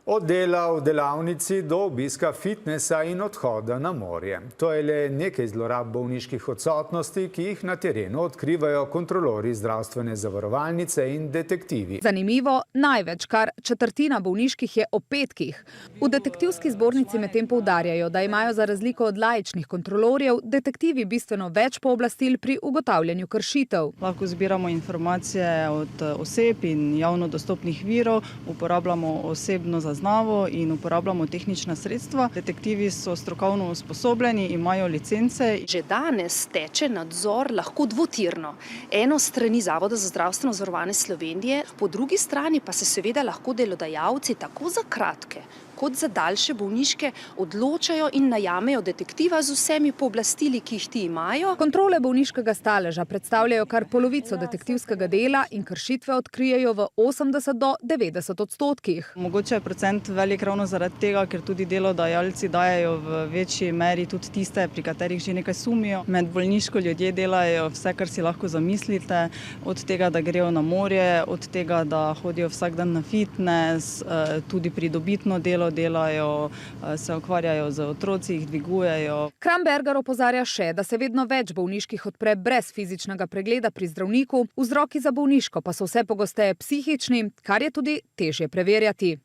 Od dela v delavnici do obiska fitnesa in odhoda na morje. To je le nekaj zlorab bolniških odsotnosti, ki jih na terenu odkrivajo kontrolori zdravstvene zavarovalnice in detektivi. Zanimivo, največ, kar četrtina bolniških je ob petkih. V detektivski zbornici medtem poudarjajo, da imajo za razliko od laičnih kontrolorjev detektivi bistveno več pooblastil pri ugotavljanju kršitev. Lahko zbiramo informacije od oseb in javno dostopnih virov, uporabljamo osebno zaznavo in uporabljamo tehnična sredstva. Detektivi so strokovno usposobljeni, imajo licence. Že danes teče nadzor lahko dvotirno. Eno strani Zavoda za zdravstveno zavarovanje Slovenije, po drugi strani pa se seveda lahko delodajalci tako za kratke kot za daljše bolniške odločajo in najamejo detektiva z vsemi pooblastili, ki jih ti imajo. Kontrole bolniškega staleža predstavljajo kar polovico detektivskega dela in kršitve odkrijejo v 80 do 90%. Mogoče je procent velik ravno zaradi tega, ker tudi delodajalci dajejo v večji meri tudi tiste, pri katerih že nekaj sumijo. Med bolniško ljudje delajo vse, kar si lahko zamislite, od tega, da grejo na morje, od tega, da hodijo vsak dan na fitness, tudi pridobitno delo delajo, se ukvarjajo z otroci, jih dvigujejo. Kramberger opozarja še, da se vedno več bolniških odpre brez fizičnega pregleda pri zdravniku, vzroki za bolniško pa so vse pogosteje psihični, kar je tudi težje preverjati.